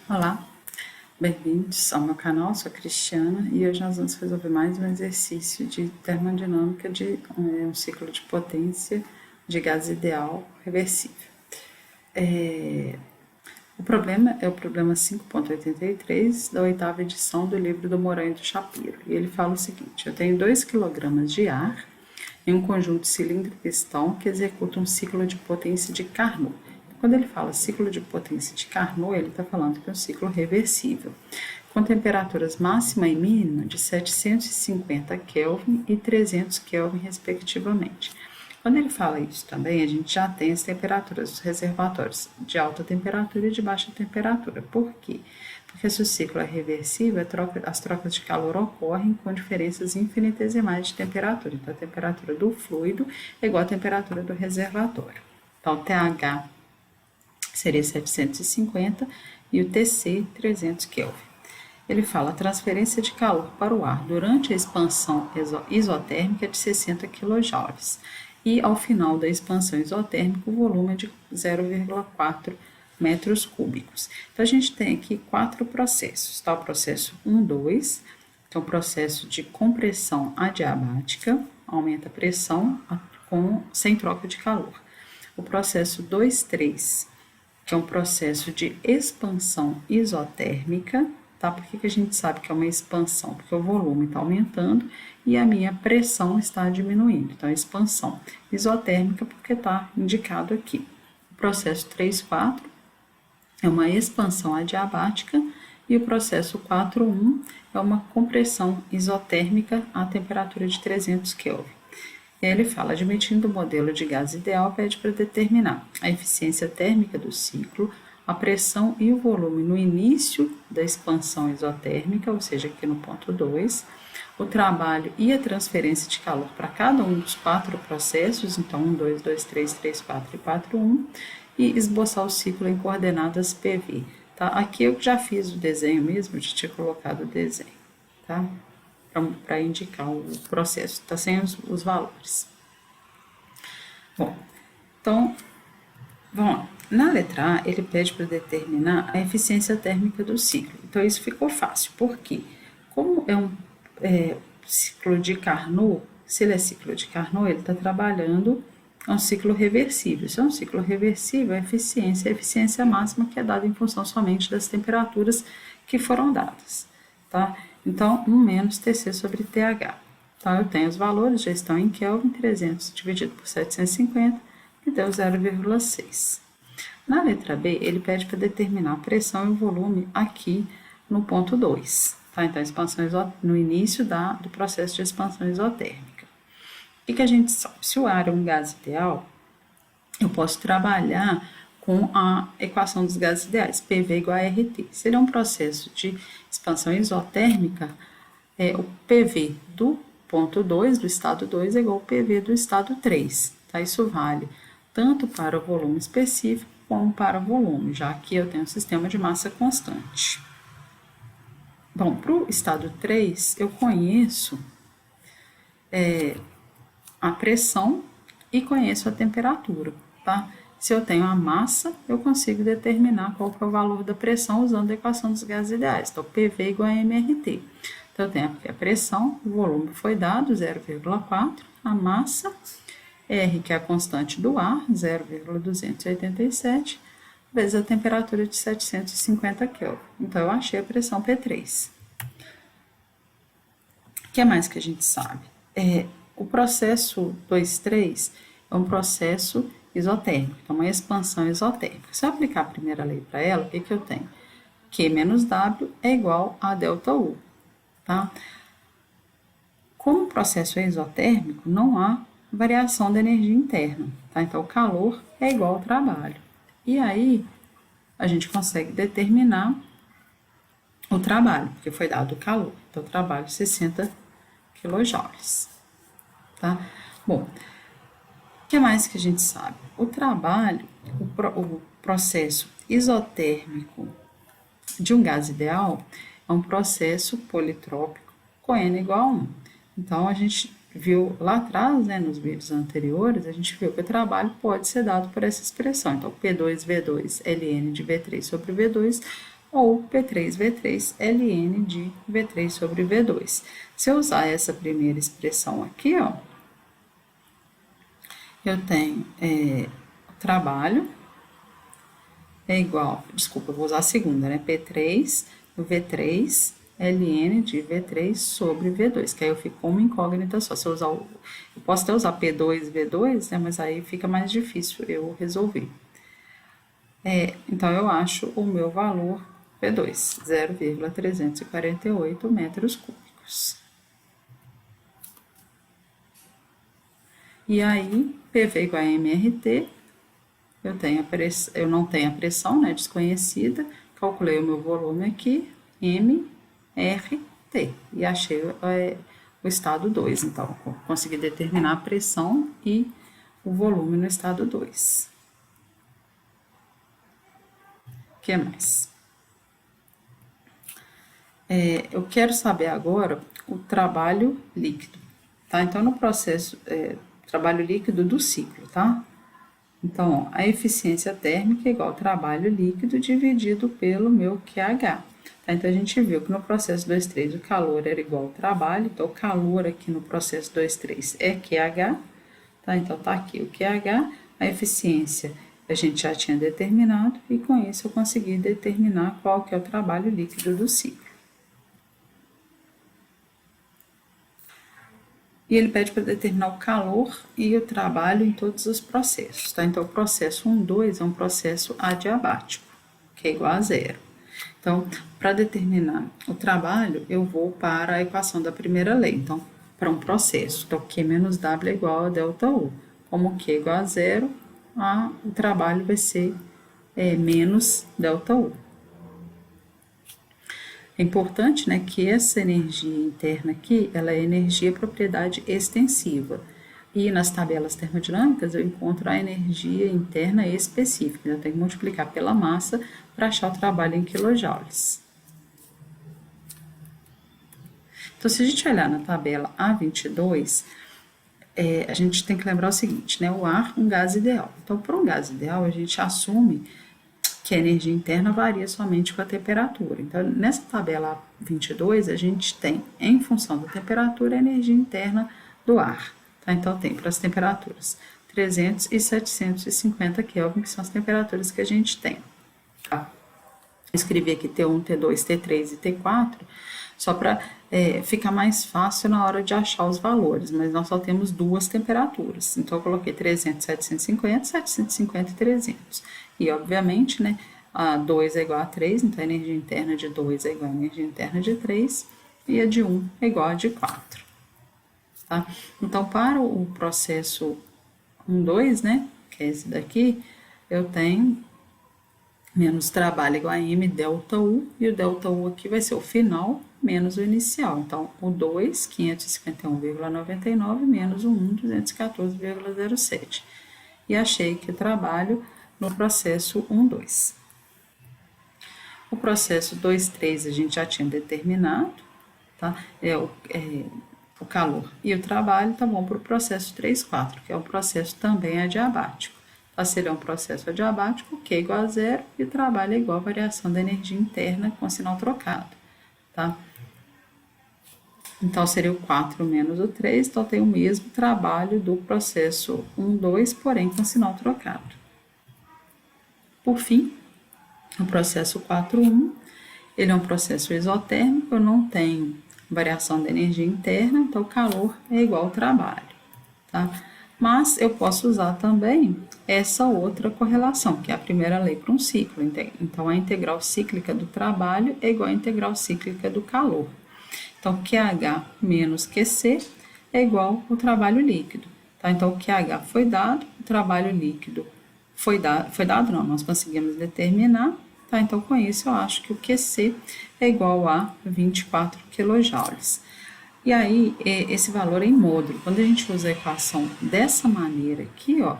Olá, bem-vindos ao meu canal, sou a Cristiana e hoje nós vamos resolver mais um exercício de termodinâmica de um ciclo de potência de gás ideal reversível. O problema é o problema 5.83 da oitava edição do livro do Moran e do Shapiro. E ele fala o seguinte: eu tenho 2 kg de ar em um conjunto cilindro-pistão que executa um ciclo de potência de Carnot. Quando ele fala ciclo de potência de Carnot, ele está falando que é um ciclo reversível, com temperaturas máxima e mínima de 750 Kelvin e 300 Kelvin, respectivamente. Quando ele fala isso também, a gente já tem as temperaturas dos reservatórios de alta temperatura e de baixa temperatura. Por quê? Porque se o ciclo é reversível, as trocas de calor ocorrem com diferenças infinitesimais de temperatura. Então, a temperatura do fluido é igual à temperatura do reservatório. Então, TH seria 750 e o TC 300 Kelvin. Ele fala a transferência de calor para o ar durante a expansão isotérmica é de 60 kJ e ao final da expansão isotérmica o volume é de 0,4 metros cúbicos. Então a gente tem aqui 4 processos, tá? O processo 1, 2, que é um processo de compressão adiabática, aumenta a pressão sem troca de calor. O processo 2, 3, que é um processo de expansão isotérmica, tá? Por que a gente sabe que é uma expansão? Porque o volume está aumentando e a minha pressão está diminuindo. Então, expansão isotérmica, porque está indicado aqui. O processo 3, 4 é uma expansão adiabática e o processo 4, 1 é uma compressão isotérmica a temperatura de 300 Kelvin. Ele fala, admitindo o modelo de gás ideal, pede para determinar a eficiência térmica do ciclo, a pressão e o volume no início da expansão isotérmica, ou seja, aqui no ponto 2, o trabalho e a transferência de calor para cada um dos 4 processos, então 1, 2, 2, 3, 3, 4 e 4, 1, e esboçar o ciclo em coordenadas PV. Tá? Aqui eu já fiz o desenho mesmo, já tinha colocado o desenho, tá? Para indicar o processo, está sem os valores. Bom, então, vamos lá. Na letra A, ele pede para determinar a eficiência térmica do ciclo. Então, isso ficou fácil, porque como é um ciclo de Carnot, se ele é ciclo de Carnot, ele está trabalhando um ciclo reversível. Se é um ciclo reversível, a eficiência máxima que é dada em função somente das temperaturas que foram dadas, tá? Então, 1 menos TC sobre TH. Então, eu tenho os valores, já estão em Kelvin, 300 dividido por 750, que deu 0,6. Na letra B, ele pede para determinar a pressão e o volume aqui no ponto 2. Tá? Então, no início do processo de expansão isotérmica. O que a gente sabe? Se o ar é um gás ideal, eu posso trabalhar com a equação dos gases ideais, PV igual a RT. Se ele é um processo de expansão isotérmica, o PV do ponto 2, do estado 2, é igual ao PV do estado 3. Tá? Isso vale tanto para o volume específico como para o volume, já que eu tenho um sistema de massa constante. Bom, para o estado 3, eu conheço a pressão e conheço a temperatura, tá? Se eu tenho a massa, eu consigo determinar qual que é o valor da pressão usando a equação dos gases ideais. Então, PV igual a MRT. Então, eu tenho aqui a pressão, o volume foi dado, 0,4, a massa, R, que é a constante do ar, 0,287, vezes a temperatura de 750 Kelvin. Então, eu achei a pressão P3. O que mais que a gente sabe? O processo 2,3 é um processo isotérmico, então uma expansão isotérmica. Se eu aplicar a primeira lei para ela, o que eu tenho? Q menos W é igual a ΔU, tá? Como o processo é isotérmico, não há variação da energia interna, tá? Então, o calor é igual ao trabalho. E aí, a gente consegue determinar o trabalho, porque foi dado o calor. Então, o trabalho 60 kJ, tá? Bom, o que mais que a gente sabe? O trabalho, o processo isotérmico de um gás ideal é um processo politrópico com N igual a 1. Então, a gente viu lá atrás, né, nos vídeos anteriores, a gente viu que o trabalho pode ser dado por essa expressão. Então, P2, V2, ln de V3 sobre V2, ou P3V3 ln de V3 sobre V2. Se eu usar essa primeira expressão aqui, ó, eu tenho o trabalho é igual, desculpa, eu vou usar a segunda, né? P3, V3, ln de V3 sobre V2, que aí eu fico com uma incógnita só. Se eu usar eu posso até usar P2, V2, né? Mas aí fica mais difícil eu resolver. Então, eu acho o meu valor P2, 0,348 metros cúbicos. E aí, PV igual a MRT, eu não tenho a pressão, né, desconhecida, calculei o meu volume aqui, MRT, e achei o estado 2. Então, consegui determinar a pressão e o volume no estado 2. O que mais? Eu quero saber agora o trabalho líquido, tá? Então, no processo, trabalho líquido do ciclo, tá? Então, ó, a eficiência térmica é igual ao trabalho líquido dividido pelo meu QH. Tá? Então, a gente viu que no processo 2,3 o calor era igual ao trabalho, então o calor aqui no processo 2,3 é QH, tá? Então, tá aqui o QH, a eficiência a gente já tinha determinado e com isso eu consegui determinar qual que é o trabalho líquido do ciclo. E ele pede para determinar o calor e o trabalho em todos os processos, tá? Então, o processo 1, 2 é um processo adiabático, que é igual a zero. Então, para determinar o trabalho, eu vou para a equação da primeira lei. Então, para um processo, então, Q menos W é igual a ΔU. Como Q é igual a zero, o trabalho vai ser menos ΔU. É importante, né, que essa energia interna aqui, ela é energia propriedade extensiva. E nas tabelas termodinâmicas eu encontro a energia interna específica. Eu tenho que multiplicar pela massa para achar o trabalho em quilojoules. Então, se a gente olhar na tabela A22, a gente tem que lembrar o seguinte, né, o ar, um gás ideal. Então, para um gás ideal, a gente assume que a energia interna varia somente com a temperatura. Então, nessa tabela 22, a gente tem, em função da temperatura, a energia interna do ar. Tá? Então, tem para as temperaturas 300 e 750 Kelvin, que são as temperaturas que a gente tem. Tá? Escrevi aqui T1, T2, T3 e T4, só para ficar mais fácil na hora de achar os valores, mas nós só temos duas temperaturas. Então, eu coloquei 300, 750, 750 e 300. E, obviamente, né, a 2 é igual a 3, então a energia interna de 2 é igual a energia interna de 3, e a de 1 é igual a de 4. Tá? Então, para o processo 1, 2, né, que é esse daqui, eu tenho menos trabalho igual a M ΔU, e o ΔU aqui vai ser o final menos o inicial. Então, o 2, 551,99, menos o 1, 214,07. E achei que o trabalho no processo 1, 2. O processo 2, 3 a gente já tinha determinado, tá? O calor e o trabalho, tá bom para o processo 3, 4, que é um processo também adiabático. Tá? Seria um processo adiabático, Q é igual a zero, e o trabalho é igual a variação da energia interna com sinal trocado, tá? Então, seria o 4 menos o 3, então tem o mesmo trabalho do processo 1, 2, porém com sinal trocado. Por fim, o processo 4.1, ele é um processo isotérmico, eu não tenho variação da energia interna, então o calor é igual ao trabalho, tá? Mas eu posso usar também essa outra correlação, que é a primeira lei para um ciclo. Então, a integral cíclica do trabalho é igual à integral cíclica do calor. Então, QH menos QC é igual ao trabalho líquido, tá? Então, o QH foi dado, o trabalho líquido foi dado não, nós conseguimos determinar, tá? Então, com isso, eu acho que o QC é igual a 24 kJ. E aí, esse valor é em módulo. Quando a gente usa a equação dessa maneira aqui, ó,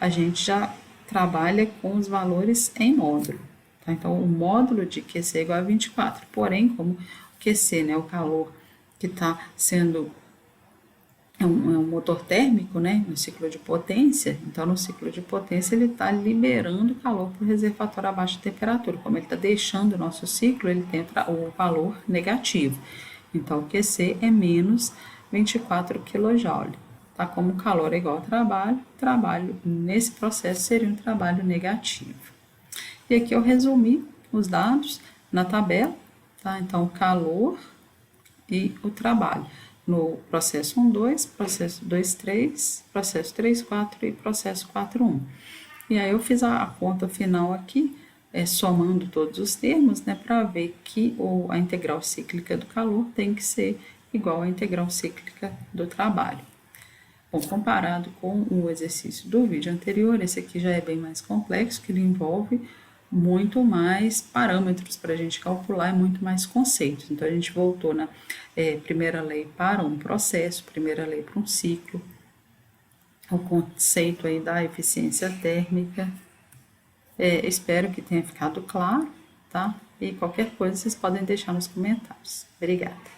a gente já trabalha com os valores em módulo, tá? Então, o módulo de QC é igual a 24, porém, como o QC, né, o calor que está sendo é um motor térmico, né, no ciclo de potência. Então, no ciclo de potência, ele está liberando calor para o reservatório abaixo de temperatura. Como ele está deixando o nosso ciclo, ele tem o valor negativo. Então, o QC é menos 24 kJ. Tá? Como o calor é igual ao trabalho nesse processo seria um trabalho negativo. E aqui eu resumi os dados na tabela, tá? Então, o calor e o trabalho no processo 1.2, processo 2.3, processo 3.4 e processo 4.1. E aí eu fiz a conta final aqui, somando todos os termos, né, para ver que a integral cíclica do calor tem que ser igual à integral cíclica do trabalho. Bom, comparado com o exercício do vídeo anterior, esse aqui já é bem mais complexo, que ele envolve muito mais parâmetros para a gente calcular e muito mais conceitos. Então, a gente voltou na primeira lei para um processo, primeira lei para um ciclo, o conceito aí da eficiência térmica. Espero que tenha ficado claro, tá? E qualquer coisa vocês podem deixar nos comentários. Obrigada.